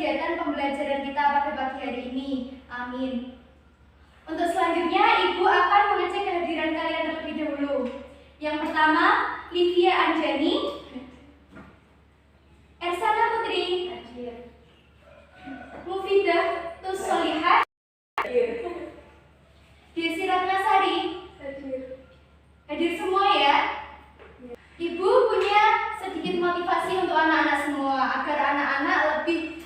kegiatan pembelajaran kita pada pagi hari ini. Amin. Untuk selanjutnya, Ibu akan mengecek kehadiran kalian terlebih dahulu. Yang pertama, Livia Anjani, Ersana Putri, Mufidah Tussolihah, Desi Ratnasari, hadir semua ya. Ibu punya sedikit motivasi untuk anak-anak semua agar anak-anak lebih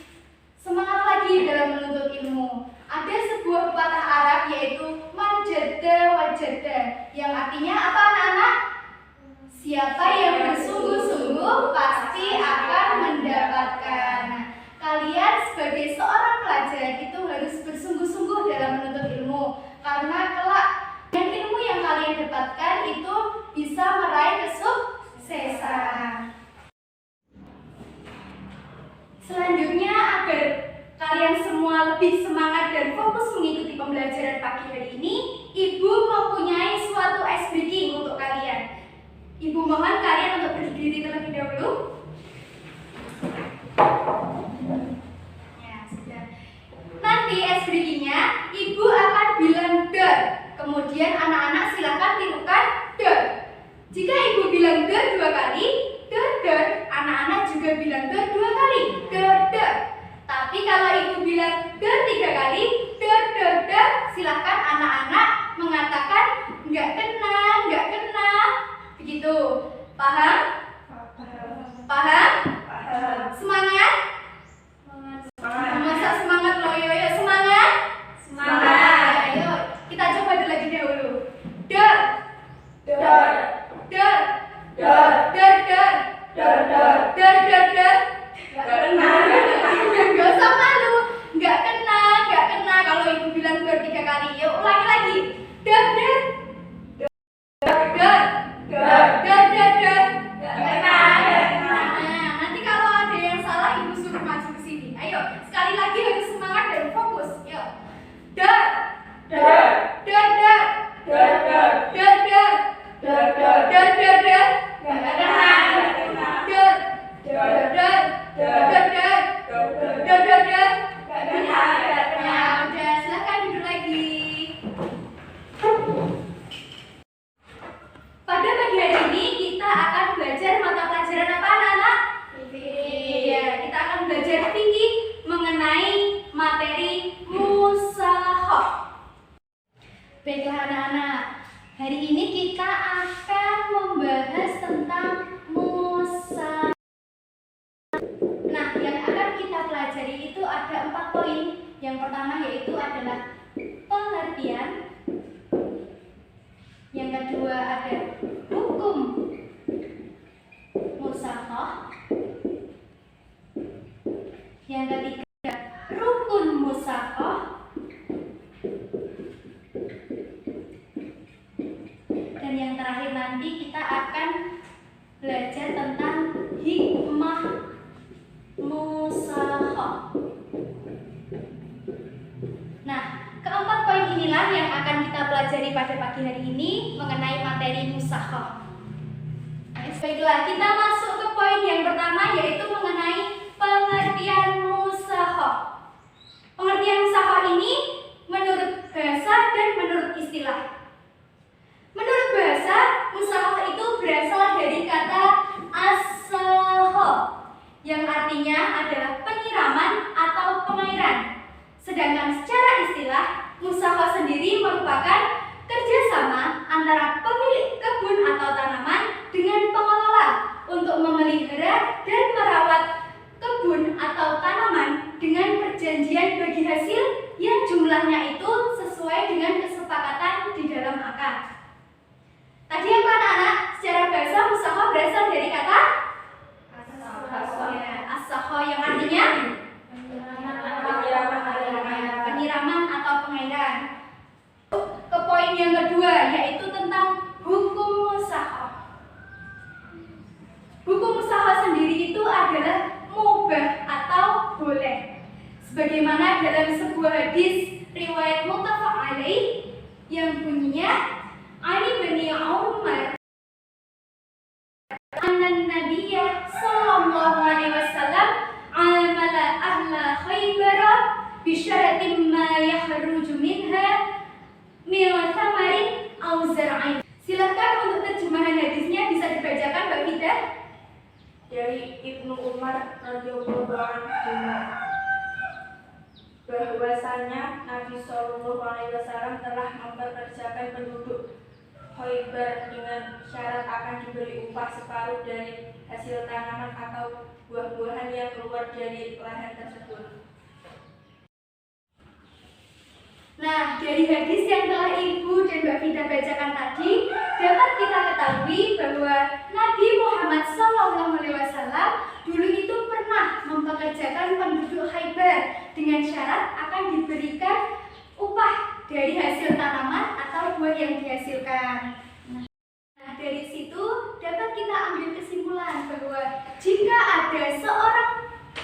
semangat lagi dalam menuntut ilmu. Ada sebuah pepatah Arab yaitu man jadda wajadda, yang artinya apa anak-anak? Siapa yang bersungguh-sungguh pasti akan mendapatkan. Kalian sebagai seorang pelajar itu harus bersungguh-sungguh dalam menuntut ilmu, karena kelak dengan ilmu yang kalian dapatkan itu bisa meraih kesuksesan. Selanjutnya, agar kalian semua lebih semangat dan fokus mengikuti pembelajaran pagi hari ini, Ibu mempunyai suatu ice breaking untuk kalian. Ibu mohon kalian untuk berdiri terlebih dahulu. Ya, sudah. Nanti ice breakingnya, Ibu akan bilang der. Kemudian anak-anak silakan tirukan der. Jika Ibu bilang der 2 kali, der, anak-anak juga bilang der 2 kali, der. Tapi kalau Ibu bilang der 3 kali, der, silakan anak-anak mengatakan nggak kena. Begitu. Paham? Paham? Semangat? Masa semangat loh, yo, semangat? Ayo, kita coba lagi dahulu. Der. Gak usah malu. Nggak kena. Kalau Ibu bilang der 3 kali, yuk ulangi lagi. Der. Nanti kalau ada yang salah, Ibu suruh maju ke sini. Ayo, sekali lagi harus semangat dan fokus. Yuk. Der. Udah, silakan duduk lagi. Pada pagi hari ini kita akan belajar mata pelajaran apa anak-anak? Iya, kita akan belajar fikih mengenai materi musahah. Baiklah anak-anak, hari ini kita akan membahas tentang musahah. Nah, yang akan kita pelajari itu ada 4 poin. Yang pertama yaitu adalah pengertian. Yang kedua ada hukum musahah. Yang ketiga rukun musahah. Dan yang terakhir nanti kita akan belajar tentang hikmah musahah. Nah, keempat poin inilah yang akan kita pelajari pada pagi hari ini mengenai materi musahah. Baiklah, kita masuk ke poin yang pertama yaitu mengenai pengertian musahah. Pengertian musahah ini menurut bahasa dan menurut istilah. Menurut bahasa, musahah itu berasal dari kata as-sahah, yang artinya adalah penyiraman atau pengairan. Sedangkan secara istilah, musahah sendiri merupakan kerjasama antara pemilik kebun atau tanaman dengan pengelola untuk memelihara dan merawat kebun atau tanaman dengan perjanjian bagi hasil yang jumlahnya itu sesuai dengan kesepakatan di dalam akad. Tadi apa anak-anak? Secara bahasa musahah berasal dari kata as-sahah, yang artinya penyiraman atau pengairan. Ke poin yang kedua yaitu tentang hukum musahah. Hukum musahah sendiri itu adalah mubah atau boleh. Sebagaimana dalam sebuah hadis riwayat muttafaq alaih yang bunyinya Ali bin Umar anna Nabiyya sallallahu alaihi wasallam amala ahla bisyaratin ma yakhruju minha min thamarin aw zar'in. Silakan untuk terjemahan hadisnya bisa dibacakan Mbak Vida. Dari Ibnu Umar radhiyallahu anhu, bahwasanya Nabi Shallallahu Alaihi Wasallam telah mempekerjakan penduduk Khaybar dengan syarat akan diberi upah separuh dari hasil tanaman atau buah-buahan yang keluar dari lahan tersebut. Nah, dari hadis yang telah Ibu dan Mbak Vida bacakan tadi, dapat kita ketahui bahwa Nabi Muhammad SAW dulu itu pernah mempekerjakan penduduk Khaybar dengan syarat akan diberikan upah dari hasil tanaman atau buah yang dihasilkan. Nah, dari situ dapat kita ambil kesimpulan bahwa jika ada seorang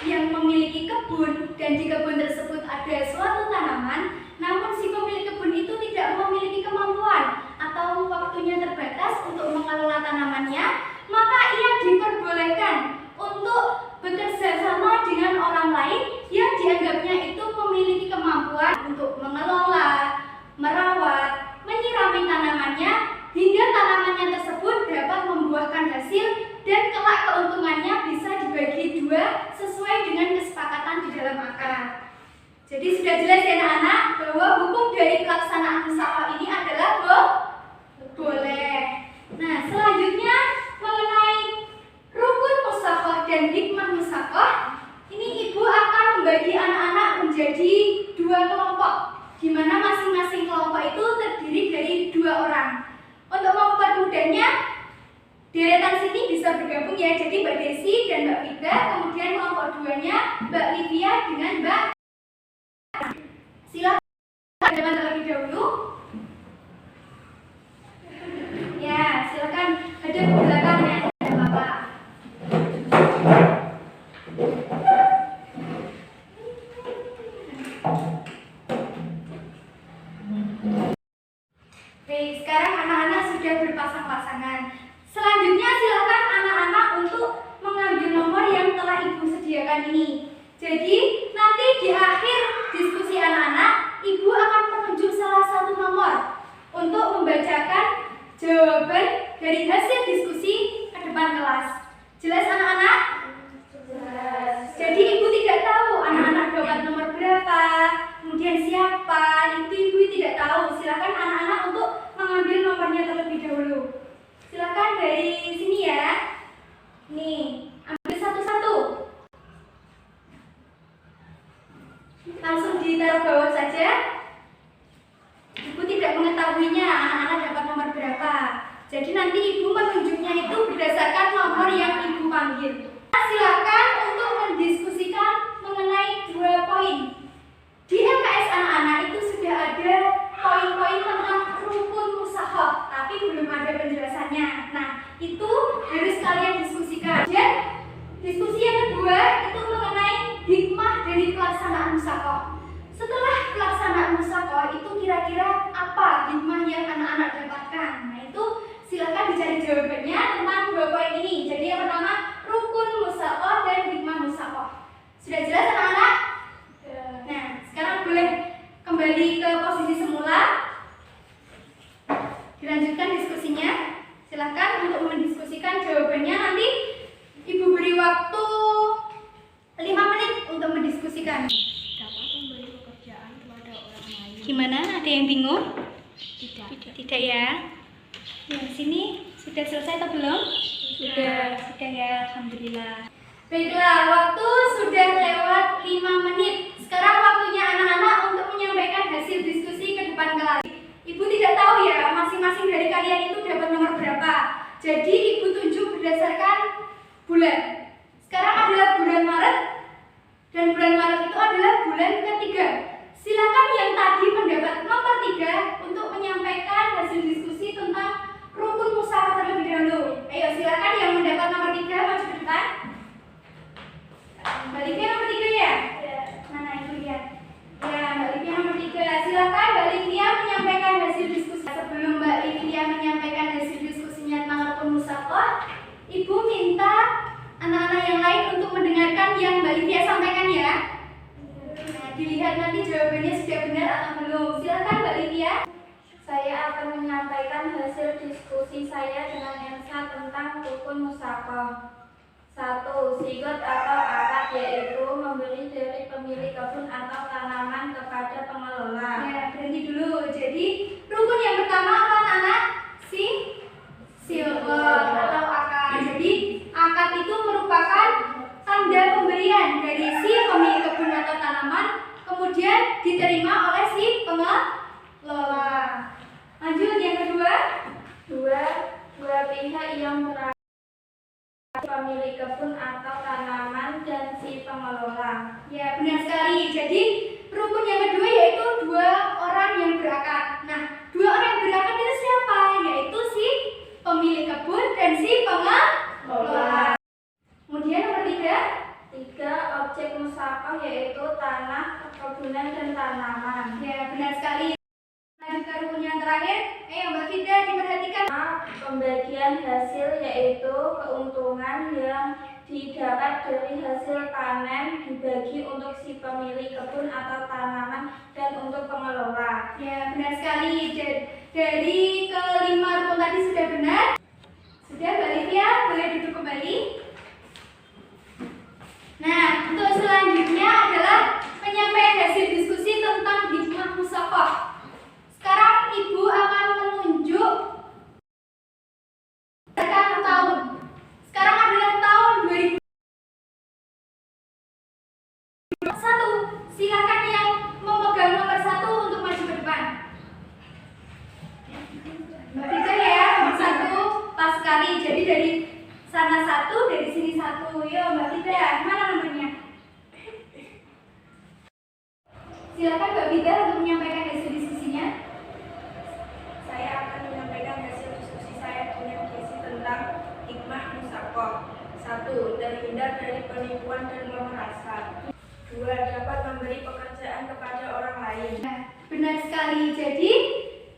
yang memiliki kebun dan di kebun tersebut ada suatu tanaman, namun si pemilik kebun itu tidak memiliki kemampuan atau waktunya terbatas untuk mengelola tanamannya, maka ia diperbolehkan untuk bekerja sama dengan orang lain yang dianggapnya itu memiliki kemampuan untuk mengelola, merawat, menyirami tanamannya hingga tanamannya tersebut dapat membuahkan hasil dan kelak keuntungannya bisa dibagi dua sesuai dengan kesepakatan di dalam akad. Jadi sudah jelas ya anak-anak bahwa hukum dari pelaksanaan musyawarah ini adalah boleh. Nah, selanjutnya mengenai rukun musyawarah dan hikmah musyawarah, ini Ibu akan membagi anak-anak menjadi dua kelompok, di mana masing-masing kelompok itu terdiri dari 2 orang. Untuk membuat mudahnya, deretan sini bisa bergabung ya, jadi Mbak Desi dan Mbak Vida, kemudian kelompok 2-nya Mbak Livia dengan Mbak. Silakan dengan terlebih dahulu. Ya, silakan hadap ke belakang ya, tidak apa-apa. Baik, sekarang anak-anak sudah berpasang-pasangan. Selanjutnya silakan anak-anak untuk mengambil nomor yang telah Ibu sediakan ini. Jadi nanti di akhir diskusi anak-anak, Ibu akan menunjuk salah satu nomor untuk membacakan jawaban dari hasil diskusi ke depan kelas. Jelas anak-anak? Jelas. Jadi Ibu tidak tahu anak-anak dapat nomor berapa, kemudian siapa, itu Ibu tidak tahu. Silakan anak-anak untuk mengambil nomornya terlebih dahulu. Silakan dari sini ya. Nih, ambil satu-satu. Langsung ditaruh bawah saja. Ibu tidak mengetahuinya anak-anak dapat nomor berapa. Jadi nanti Ibu menunjuknya itu berdasarkan nomor yang Ibu panggil. Silakan untuk mendiskusikan mengenai 2 poin. Di MKS anak-anak itu sudah ada poin-poin tentang rukun musyawarah, tapi belum ada penjelasannya. Nah, itu harus kalian diskusikan. Dan diskusi yang kedua itu mengenai hikmah dari pelaksanaan musyawarah. Setelah pelaksanaan musyawarah itu kira-kira apa hikmah yang anak-anak dapatkan? Nah, itu silakan dicari jawabannya tentang 2 poin ini. Jadi yang pertama rukun musyawarah dan hikmah musyawarah. Sudah jelas anak-anak? Nah, sekarang boleh kembali ke posisi semula. Dilanjutkan diskusinya. Silakan untuk mendiskusikan jawabannya. Nanti Ibu beri waktu 5 menit untuk mendiskusikan. Dapat memberi pekerjaan kepada orang lain. Gimana? Ada yang bingung? Tidak. Ya. Ya, sini sudah selesai atau belum? Sudah ya, alhamdulillah. Baiklah, waktu sudah lewat 5 menit. Sekarang waktunya anak-anak untuk menyampaikan hasil diskusi ke depan kelas. Ibu tidak tahu ya, masing-masing dari kalian itu dapat nomor berapa. Jadi Ibu tunjuk berdasarkan bulan. Sekarang adalah bulan Maret, dan bulan Maret itu adalah bulan ketiga. Silakan yang tadi mendapat nomor 3 untuk menyampaikan hasil diskusi tentang rukun musyawarah terlebih dahulu. Ayo silakan yang mendapat nomor 3 maju ke depan. dilihat nanti jawabannya sudah benar atau belum. Silakan Mbak Livia. Saya akan menyampaikan hasil diskusi saya dengan Ensa tentang rukun musyawarah. 1. Sigot atau akad, yaitu membeli dari pemilik kebun atau tanaman kepada pengelola. Ya, berhenti dulu. Jadi rukun yang pertama apa anak? Silver atau akad. Jadi akad itu merupakan tanda pemberian dari si pemilik kebun atau tanaman, kemudian diterima oleh si pengelola. Lanjut yang kedua. Dua pihak yang berada pemilik kebun atau tanaman dan si pengelola. Ya, benar sekali. Jadi rukun yang kedua yaitu dua orang yang berakad. Nah, dua orang yang berakad itu siapa? Yaitu si pemilik kebun dan si pengelola. Kemudian nomor 3. Objek musyawarah yaitu tanah, perkebunan dan tanaman. ya, benar sekali. Lanjut ke rukun yang terakhir. Mbak Fida diperhatikan. Pembagian hasil yaitu keuntungan yang didapat dari hasil panen dibagi untuk si pemilik kebun atau tanaman dan untuk pengelola. Ya, benar sekali. Dari kelima rukun tadi sudah benar. Sudah, Mbak Livia, boleh duduk kembali. Nah, untuk selanjutnya adalah penyampaian hasil diskusi tentang hikmah musyawarah. Sekarang Ibu akan menunjuk tahun. Sekarang adalah tahun 2021. Silakan yang memegang nomor 1 untuk maju ke depan. Mbak Fida ya, nomor 1 pas sekali. Jadi dari sana 1, dari sini 1. Yo, Mbak Fida, mana nomornya? Silakan Mbak Fida untuk menyampaikan hasil diskusinya. Saya akan menyampaikan hasil diskusi saya dengan gizi tentang hikmah musyawarah. 1. Terhindar dari penipuan dan pemerasan. 2. Dapat memberi pekerjaan kepada orang lain. Nah, benar sekali. Jadi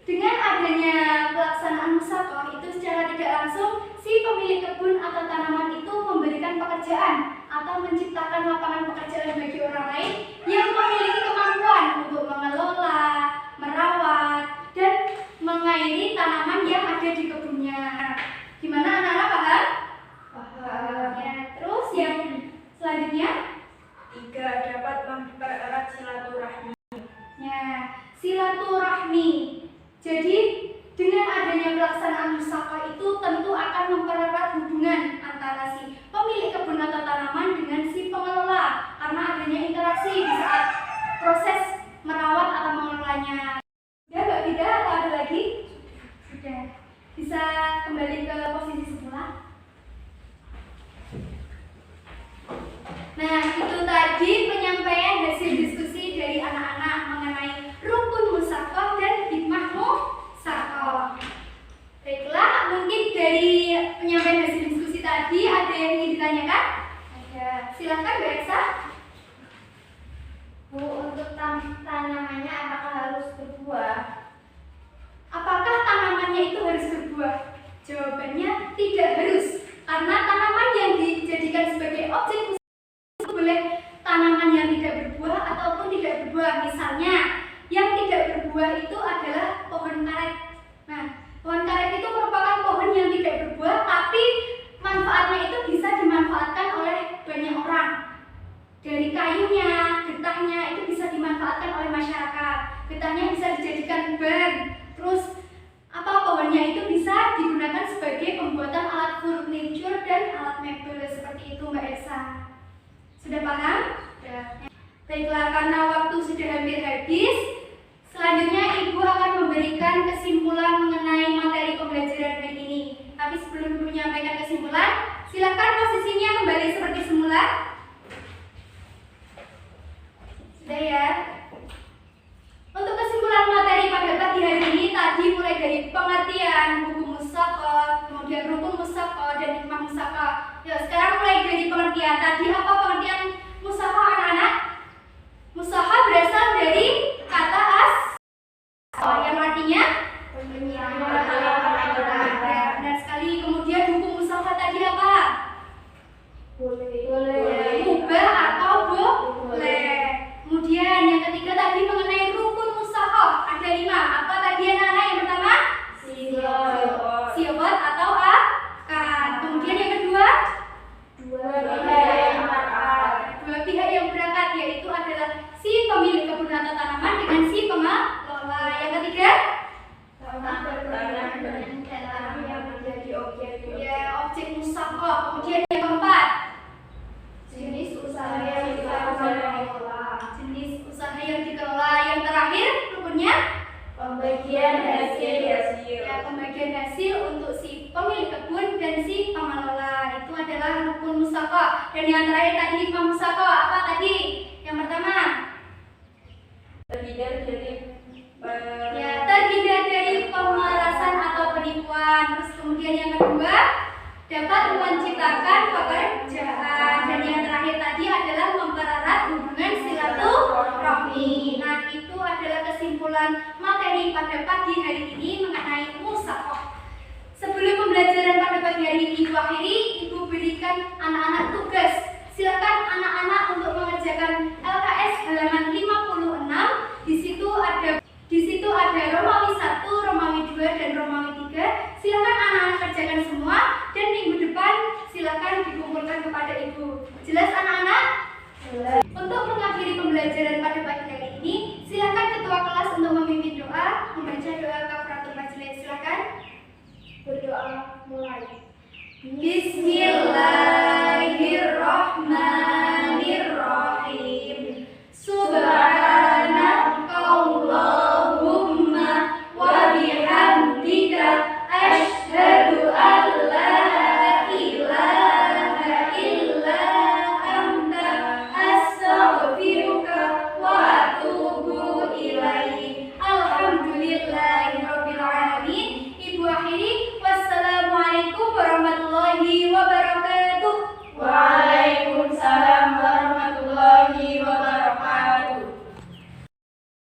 dengan adanya pelaksanaan musyawarah itu secara tidak langsung si pemilik kebun atau tanaman itu memberikan pekerjaan atau menciptakan lapangan pekerjaan bagi orang lain yang memiliki kemampuan untuk mengelola, merawat, dan mengairi tanaman yang ada di kebunnya. Gimana anak-anak paham? Paham. Ya, terus yang selanjutnya? 3. Dapat mempererat silaturahmi. Ya, silaturahmi. Jadi dengan adanya pelaksanaan musyawarah itu tentu akan mempererat hubungan antara si pemilik kebun atau tanaman dengan si pengelola karena adanya interaksi di saat proses merawat atau mengelolanya. Sudah Mbak Fida atau ada lagi? Sudah. Bisa kembali ke posisi semula. Nah, itu tadi penyampaian hasil diskusi dari anak-anak mengenai rukun musyawarah dan hikmah musyawarah. Baiklah, mungkin dari penyampaian hasil diskusi tadi ada yang ingin ditanyakan? Ada. Silakan Mbak Elsa. Bu, untuk tanamannya apakah harus berbuah? Apakah tanamannya itu harus berbuah? Jawabannya tidak harus. Karena tanaman yang dijadikan sebagai objek itu boleh tanaman yang tidak berbuah ataupun tidak berbuah. Misalnya, yang tidak berbuah itu adalah pohon karet. Nah, pohon karet itu merupakan pohon yang tidak berbuah, tapi manfaatnya itu bisa dimanfaatkan oleh banyak orang. Dari kayunya, getahnya itu bisa dimanfaatkan oleh masyarakat. Getahnya bisa dijadikan ban. Terus pohonnya itu bisa digunakan sebagai pembuatan alat furniture dan alat mebel seperti itu Mbak Elsa. Sudah paham? Sudah. Baiklah, karena waktu sudah hampir habis, selanjutnya Ibu akan memberikan kesimpulan mengenai materi pembelajaran hari ini. Tapi sebelum Ibu menyampaikan kesimpulan, silakan posisinya kembali seperti semula. Sudah ya? Untuk kesimpulan materi pada pagi hari ini tadi mulai dari pengertian buku musyawarah, kemudian rukun musyawarah dan hikmah musyawarah. Ya, sekarang mulai dari pengertian. Tadi apa pengertian musyawarah anak-anak? Musyawarah berasal dari kata yang artinya benar sekali. Kemudian buku musyawarah tadi apa? Boleh. atau tanaman dengan si pengelola. Yang ketiga, Tanah bertanah dengan tanam yang menjadi objek ya objek musyawarah. Kemudian yang keempat, jenis usaha yang dikelola. jenis usaha yang dikelola. Yang terakhir, rukunnya Pembagian hasil. ya pembagian hasil untuk si pemilik kebun dan si pengelola. Itu adalah rukun musyawarah. Dan yang terakhir tadi hikmah musyawarah apa tadi? Yang pertama, Terhindar dari ya terhindar dari pemerasan atau penipuan. Terus kemudian yang kedua, dapat menciptakan pekerjaan. Dan yang terakhir tadi adalah mempererat hubungan silaturahmi. Nah, itu adalah kesimpulan materi pada pagi hari ini mengenai musyawarah. Sebelum pembelajaran pada pagi hari ini Ibu akhiri, Ibu berikan anak-anak tugas. Silakan anak-anak untuk mengerjakan LKS halaman 56. Di situ ada Romawi 1, Romawi 2, dan Romawi 3. Silakan anak-anak kerjakan semua dan minggu depan silakan dikumpulkan kepada Ibu. Jelas anak-anak? Untuk mengakhiri pembelajaran pada pagi hari ini, silakan ketua kelas untuk memimpin doa, membaca doa kafaratul majelis. Silakan. berdoa mulai. Bismillahirrahmanirrahim. Subhanakallahumma wa bihamdika asyhadu an la ilaha illa anta astaghfiruka wa atubu ilaik. Alhamdulillahirabbil alamin. Ibu akhiri, wassalamualaikum warahmatullahi wabarakatuh.